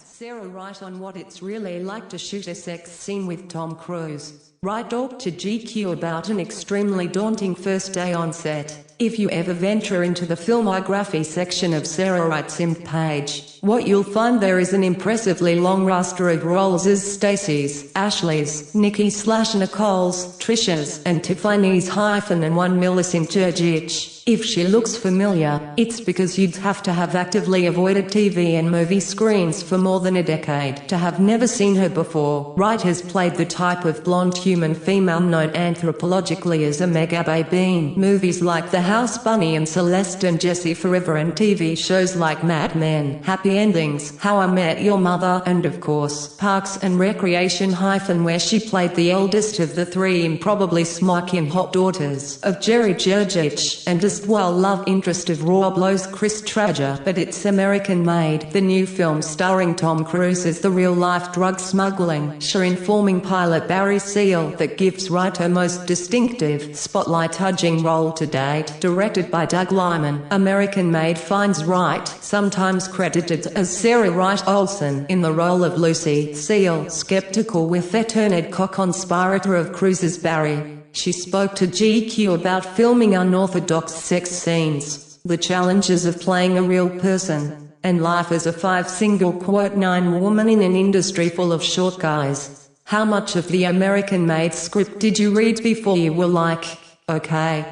Sarah Wright on what it's really like to shoot a sex scene with Tom Cruise. Wright talked to GQ about an extremely daunting first day on set. If you ever venture into the filmography section of Sarah Wright's IMDb page, what you'll find there is an impressively long roster of roles as Stacey's, Ashley's, Nikki/Nicole's, Trisha's, and Tiffany's-and one Millicent Jurjic. If she looks familiar, it's because you'd have to have actively avoided TV and movie screens for more than a decade to have never seen her before. Wright has played the type of blonde human female known anthropologically as a megababy in movies like The House Bunny and Celeste and Jessie Forever, and TV shows like Mad Men, Happy Endings, How I Met Your Mother, and of course, Parks and Recreation where she played the eldest of the three improbably smoking hot daughters of Jerry Jurjic, and as well love interest of Raw Blow's Chris Traeger. But it's American-made, the new film starring Tom Cruise as the real-life drug smuggling, informing pilot Barry Seal, that gives Wright her most distinctive, spotlight-hugging role to date. Directed by Doug Liman, American-Made finds Wright, sometimes credited as Sarah Wright Olsen, in the role of Lucy Seal, skeptical with eterned co-conspirator of Cruise's Barry. She spoke to GQ about filming unorthodox sex scenes, the challenges of playing a real person, and life as a 5'9" woman in an industry full of short guys. How much of the American-Made script did you read before you were like, okay,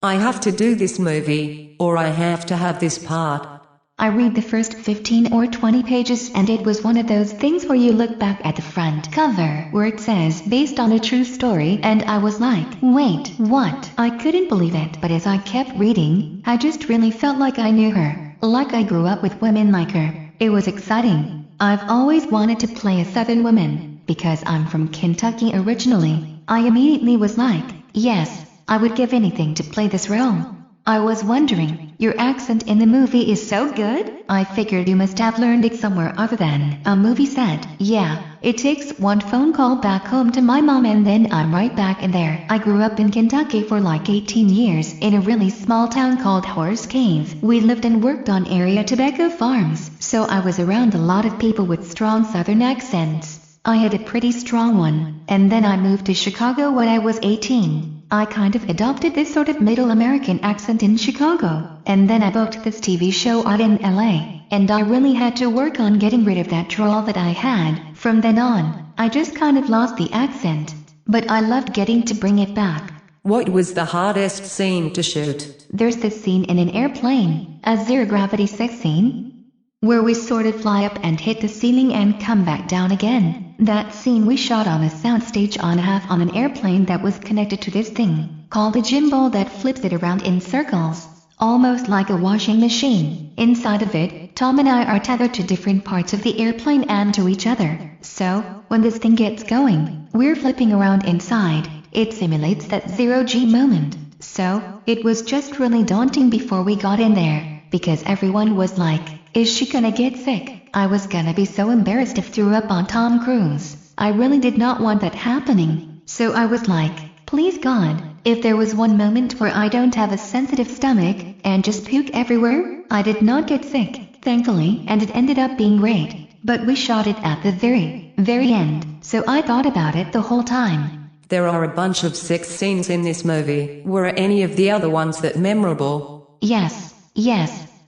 I have to do this movie, or I have to have this part? I read the first 15 or 20 pages and it was one of those things where you look back at the front cover where it says based on a true story and I was like, wait, what? I couldn't believe it. But as I kept reading, I just really felt like I knew her, like I grew up with women like her. It was exciting. I've always wanted to play a Southern woman, because I'm from Kentucky originally. I immediately was like, yes, I would give anything to play this role. I was wondering, your accent in the movie is so good? I figured you must have learned it somewhere other than a movie set. Yeah, it takes one phone call back home to my mom and then I'm right back in there. I grew up in Kentucky for like 18 years in a really small town called Horse Cave. We lived and worked on area tobacco farms, so I was around a lot of people with strong Southern accents. I had a pretty strong one, and then I moved to Chicago when I was 18. I kind of adopted this sort of middle American accent in Chicago, and then I booked this TV show out in LA, and I really had to work on getting rid of that drawl that I had. From then on, I just kind of lost the accent, but I loved getting to bring it back. What was the hardest scene to shoot? There's this scene in an airplane, a zero-gravity sex scene, where we sort of fly up and hit the ceiling and come back down again. That scene we shot on a soundstage on an airplane that was connected to this thing, called a gimbal that flips it around in circles, almost like a washing machine. Inside of it, Tom and I are tethered to different parts of the airplane and to each other. So, when this thing gets going, we're flipping around inside. It simulates that zero-G moment. So, it was just really daunting before we got in there, because everyone was like, is she gonna get sick? I was gonna be so embarrassed if threw up on Tom Cruise. I really did not want that happening. So I was like, please God, if there was one moment where I don't have a sensitive stomach, and just puke everywhere, I did not get sick, thankfully, and it ended up being great. But we shot it at the very end, so I thought about it the whole time. There are a bunch of sex scenes in this movie. Were any of the other ones that memorable? Yes.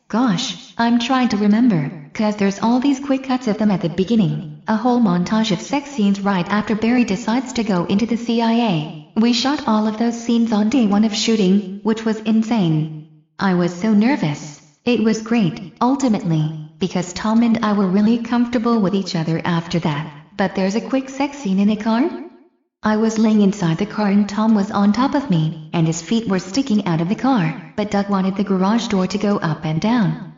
Gosh, I'm trying to remember, cause there's all these quick cuts of them at the beginning, a whole montage of sex scenes right after Barry decides to go into the CIA. We shot all of those scenes on day one of shooting, which was insane. I was so nervous. It was great, ultimately, because Tom and I were really comfortable with each other after that. But there's a quick sex scene in a car? I was laying inside the car and Tom was on top of me, and his feet were sticking out of the car, but Doug wanted the garage door to go up and down.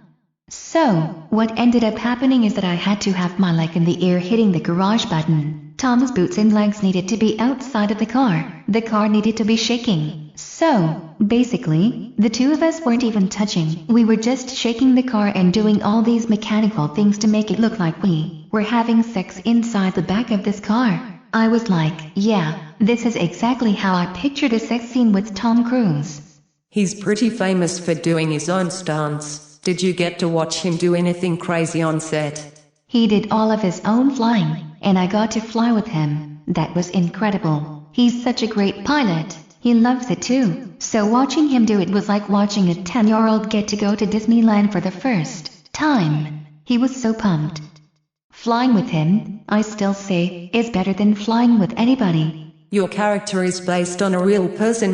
So, what ended up happening is that I had to have my leg in the air hitting the garage button. Tom's boots and legs needed to be outside of the car. The car needed to be shaking. So, basically, the two of us weren't even touching. We were just shaking the car and doing all these mechanical things to make it look like we were having sex inside the back of this car. I was like, yeah, this is exactly how I pictured a sex scene with Tom Cruise. He's pretty famous for doing his own stunts. Did you get to watch him do anything crazy on set? He did all of his own flying, and I got to fly with him. That was incredible. He's such a great pilot. He loves it too. So watching him do it was like watching a 10-year-old get to go to Disneyland for the first time. He was so pumped. Flying with him, I still say, is better than flying with anybody. Your character is based on a real person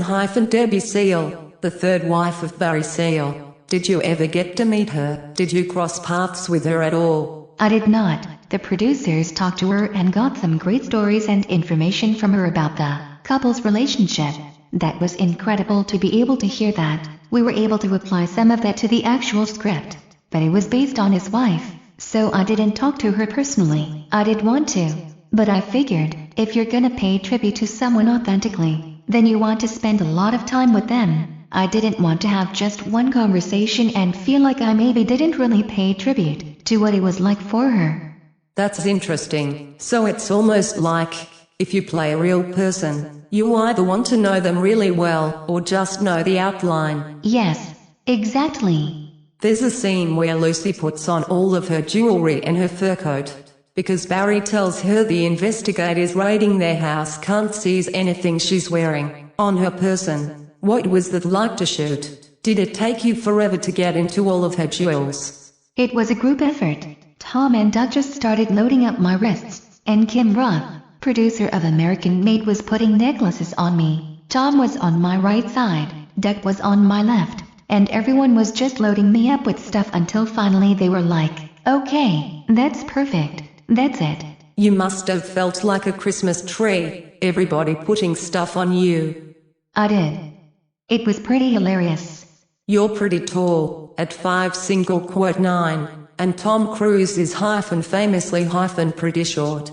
- Debbie Seal, the third wife of Barry Seal. Did you ever get to meet her? Did you cross paths with her at all? I did not. The producers talked to her and got some great stories and information from her about the couple's relationship. That was incredible to be able to hear that. We were able to apply some of that to the actual script, but it was based on his wife, so I didn't talk to her personally. I did want to, but I figured, if you're gonna pay tribute to someone authentically, then you want to spend a lot of time with them. I didn't want to have just one conversation and feel like I maybe didn't really pay tribute to what it was like for her. That's interesting. So it's almost like, if you play a real person, you either want to know them really well, or just know the outline. Yes, exactly. There's a scene where Lucy puts on all of her jewelry and her fur coat, because Barry tells her the investigators raiding their house can't seize anything she's wearing on her person. What was that like to shoot? Did it take you forever to get into all of her jewels? It was a group effort. Tom and Doug just started loading up my wrists, and Kim Roth, producer of American Made, was putting necklaces on me. Tom was on my right side, Doug was on my left, and everyone was just loading me up with stuff until finally they were like, okay, that's perfect, that's it. You must have felt like a Christmas tree, everybody putting stuff on you. I did. It was pretty hilarious. You're pretty tall, at 5'9", and Tom Cruise is famously pretty short.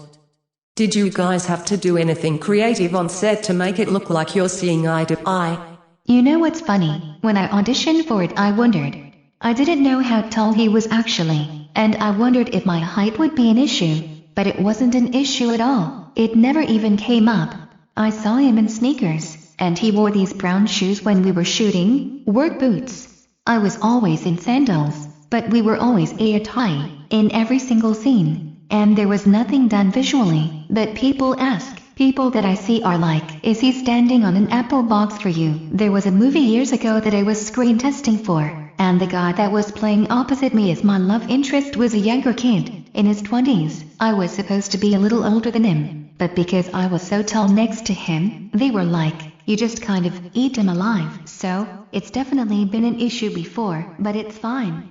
Did you guys have to do anything creative on set to make it look like you're seeing eye to eye? You know what's funny? When I auditioned for it, I wondered. I didn't know how tall he was actually, and I wondered if my height would be an issue, but it wasn't an issue at all. It never even came up. I saw him in sneakers, and he wore these brown shoes when we were shooting, work boots. I was always in sandals, but we were always high in every single scene, and there was nothing done visually, but people ask. People that I see are like, is he standing on an apple box for you? There was a movie years ago that I was screen testing for, and the guy that was playing opposite me as my love interest was a younger kid, in his 20s. I was supposed to be a little older than him, but because I was so tall next to him, they were like, you just kind of eat him alive. So, it's definitely been an issue before, but it's fine.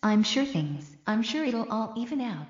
I'm sure it'll all even out.